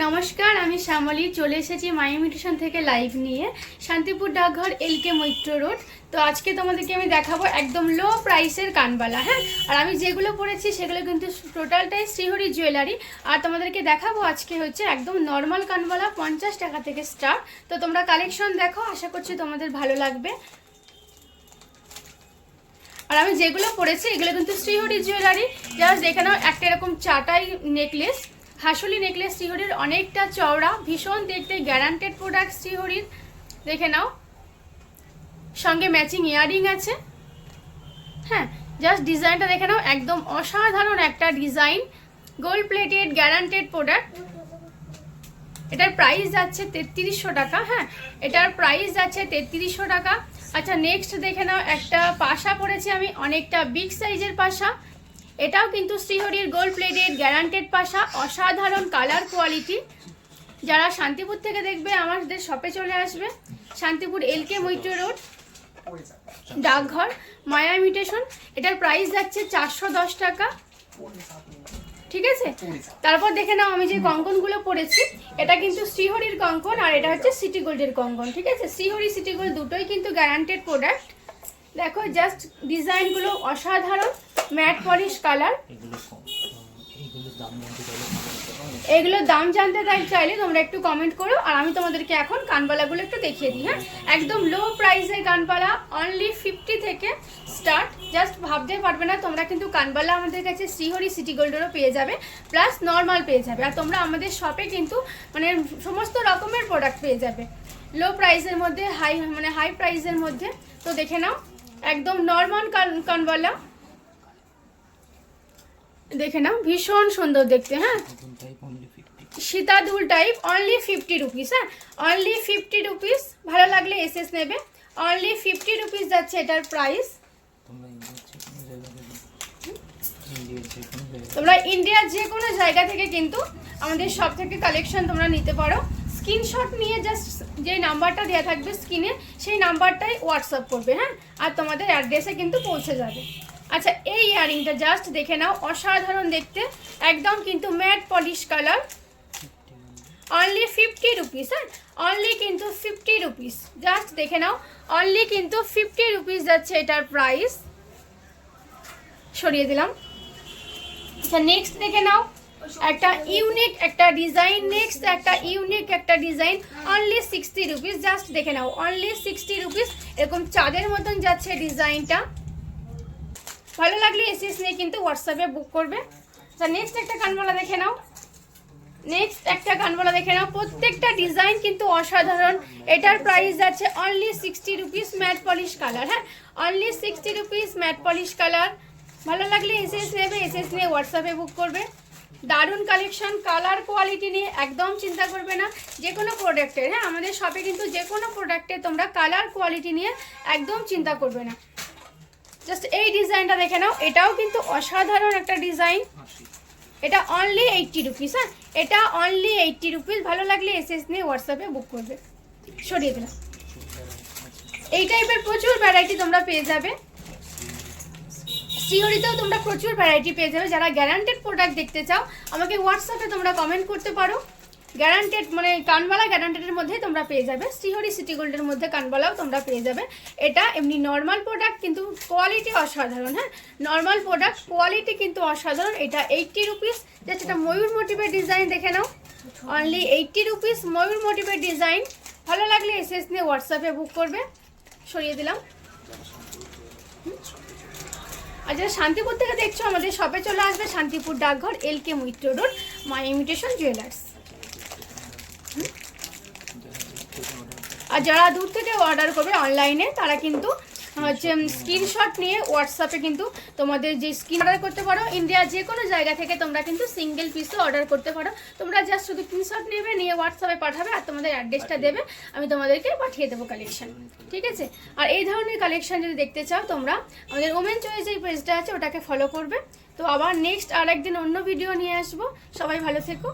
নমস্কার, আমি শ্যামলী চলে এসেছি মাই ইমিটেশন থেকে লাইভ নিয়ে শান্তিপুর ডাকঘর এলকে মৈত্র রোড। তো আজকে তোমাদেরকে আমি দেখাবো একদম লো প্রাইসের কানবালা। হ্যাঁ, আর আমি যেগুলো পরেছি সেগুলো কিন্তু টোটালটাই শ্রীহরি জুয়েলারি। আর তোমাদেরকে দেখাবো আজকে হচ্ছে একদম নর্মাল কানবালা 50 টাকা থেকে স্টার্ট। তো তোমরা কালেকশন দেখো, আশা করছি তোমাদের ভালো লাগবে। আর আমি যেগুলো পরেছি এগুলো কিন্তু শ্রীহরি জুয়েলারি। জাস্ট এখানেও একটা এরকম চাটাই নেকলেস, হাসুলি নেকলেস শ্রীহরির, অনেকটা চওড়া, ভীষণ দেখতে, গ্যারান্টেড প্রোডাক্ট শ্রীহরির। দেখে নাও, সঙ্গে ম্যাচিং ইয়াররিং আছে। হ্যাঁ, জাস্ট ডিজাইনটা দেখে নাও, একদম অসাধারণ একটা design, gold plated guaranteed product. এটার প্রাইস যাচ্ছে 3300 টাকা। হ্যাঁ, এটার প্রাইস যাচ্ছে 3300 টাকা। আচ্ছা, নেক্সট দেখে নাও, একটা পাশা পরেছি আমি, অনেকটা বিগ সাইজের পাশা। এটাও কিন্তু শ্রীহরির গোল্ড প্লেটেড গ্যারান্টেড পাশা, অসাধারণ কালার কোয়ালিটি। যারা শান্তিপুর থেকে দেখবে আমাদের শপে চলে আসবে, শান্তিপুর এলকে মৈত্র রোড, ডাকঘর, মায়া ইমিটেশন। এটার প্রাইস যাচ্ছে 410 টাকা। ঠিক আছে, তারপর দেখে নাও আমি যে কঙ্কনগুলো পরেছি, এটা কিন্তু শ্রীহরির কঙ্কন আর এটা হচ্ছে সিটি গোল্ডের কঙ্কন। ঠিক আছে, শ্রীহরি সিটি গোল্ড দুটোই কিন্তু গ্যারান্টেড প্রোডাক্ট। দেখো জাস্ট ডিজাইনগুলো অসাধারণ, ম্যাট পলিশ কালার। এগুলোর দাম জানতে চাইলে তোমরা একটু কমেন্ট করো, আর আমি তোমাদেরকে এখন কানবালাগুলো একটু দেখিয়ে দিই। হ্যাঁ, একদম লো প্রাইসের কানবালা, অনলি 50 থেকে স্টার্ট। জাস্ট ভাবতে পারবে না তোমরা, কিন্তু কানবালা আমাদের কাছে শ্রীহরি সিটি গোল্ডেরও পেয়ে যাবে, প্লাস নর্মাল পেয়ে যাবে। আর তোমরা আমাদের শপে কিন্তু মানে সমস্ত রকমের প্রোডাক্ট পেয়ে যাবে লো প্রাইসের মধ্যে, হাই প্রাইসের মধ্যে। তো দেখে নাও, একদম নর্মাল কানবালা, দেখে নাও, ভীষণ সুন্দর দেখতে। হ্যাঁ, সীতাদুল টাইপ, অনলি 50 রুপিস। হ্যাঁ, অনলি 50 রুপিস। ভালো লাগলে এসএস নেবে, অনলি 50 রুপিস যাচ্ছে এটার প্রাইস। তোমরা ইন্ডিয়ার যে কোনো জায়গা থেকে কিন্তু আমাদের সব থেকে কালেকশন তোমরা নিতে পারো। স্ক্রিনশট নিয়ে জাস্ট যে নাম্বারটা দেওয়া থাকবে স্ক্রিনে, সেই নাম্বারটাই হোয়াটসঅ্যাপ করবে। হ্যাঁ, আর তোমাদের অ্যাড্রেসে কিন্তু পৌঁছে যাবে। আচ্ছা, এই ইয়ারিংটা জাস্ট দেখে নাও, অসাধারণ দেখতে, একদম কিন্তু matte polish colour, only 50 rupees. হ্যাঁ, অনলি কিন্তু 50 রুপিস। জাস্ট দেখে নাও, অনলি কিন্তু 50 রুপিস যাচ্ছে এটার প্রাইস। সরিয়ে দিলাম। আচ্ছা, নেক্সট দেখে নাও, একটা ইউনিক একটা ডিজাইন, নেক্সট একটা ইউনিক একটা ডিজাইন, অনলি 60 রুপিস। জাস্ট দেখে নাও, অনলি 60 রুপিস। এরকম চাঁদের মতন যাচ্ছে ডিজাইনটা। ভালো লাগলে এসএস নিয়ে কিন্তু হোয়াটসঅ্যাপে বুক করবে। আচ্ছা, নেক্সট একটা কানবালা দেখে নাও, নেক্সট একটা কানবালা দেখে নাও, প্রত্যেকটা ডিজাইন কিন্তু অসাধারণ। এটার প্রাইস যাচ্ছে only 60 rupees, matte polish colour. হ্যাঁ, only 60 rupees, matte polish colour. ভালো লাগলে এসএস নেবে, এসএস নিয়ে হোয়াটসঅ্যাপে বুক করবে। দারুণ কালেকশন, কালার কোয়ালিটি নিয়ে একদম চিন্তা করবে না যে কোনো প্রোডাক্টের। হ্যাঁ, আমাদের শপে কিন্তু যে কোনো প্রোডাক্টে তোমরা কালার কোয়ালিটি নিয়ে একদম চিন্তা করবে না। জাস্ট এই ডিজাইনটা দেখে নাও, এটাও কিন্তু অসাধারণ একটা ডিজাইন। এটা অনলি 80 রুপিস। হ্যাঁ, এটা অনলি 80 রুপিস। ভালো লাগলে এসএস নিয়ে হোয়াটসঅ্যাপে বুক করবে। সরিয়ে দিলাম। এই টাইপের প্রচুর ভ্যারাইটি তোমরা পেয়ে যাবে শ্রীহরিতেও, তোমরা প্রচুর ভ্যারাইটি পেয়ে যাবে। যারা গ্যারান্টেড প্রোডাক্ট দেখতে চাও আমাকে হোয়াটসঅ্যাপে তোমরা কমেন্ট করতে পারো। গ্যারান্টেড মানে কানবালা গ্যারান্টেডের মধ্যে তোমরা পেয়ে যাবে, শ্রীহরি সিটি গোল্ডের মধ্যে কানবালাও তোমরা পেয়ে যাবে। এটা এমনি নর্মাল প্রোডাক্ট, কিন্তু কোয়ালিটি অসাধারণ। হ্যাঁ, নর্মাল প্রোডাক্ট, কোয়ালিটি কিন্তু অসাধারণ। এটা 80 রুপিস। জাস্ট এটা ময়ূর মোটিভের ডিজাইন দেখে নাও, অনলি 80 রুপিস, ময়ূর মোটিভের ডিজাইন। ভালো লাগলে এসএস নিয়ে হোয়াটসঅ্যাপে বুক করবে। সরিয়ে দিলাম। আর যারা শান্তিপুর থেকে দেখছো আমাদের শপে চলে আসবে, শান্তিপুর ডাকঘর এলকে মৈত্র রোড, মাই ইমিটেশন জুয়েলার্স। আর যারা দূর থেকে অর্ডার করবে অনলাইনে, তারা কিন্তু হচ্ছে স্ক্রিনশট নিয়ে হোয়াটসঅ্যাপে কিন্তু তোমাদের যে স্ক্রিন অর্ডার করতে পারো। ইন্ডিয়ার যে কোনো জায়গা থেকে তোমরা কিন্তু সিঙ্গেল পিসও অর্ডার করতে পারো। তোমরা জাস্ট শুধু স্ক্রিনশট নেবে, নিয়ে হোয়াটসঅ্যাপে পাঠাবে, আর তোমাদের অ্যাড্রেসটা দেবে, আমি তোমাদেরকে পাঠিয়ে দেবো কালেকশন। ঠিক আছে, আর এই ধরনের কালেকশন যদি দেখতে চাও তোমরা আমাদের ওমেন চয়েস যে পেজটা আছে ওটাকে ফলো করবে। তো আবার নেক্সট আর একদিন অন্য ভিডিও নিয়ে আসবো। সবাই ভালো থেকো।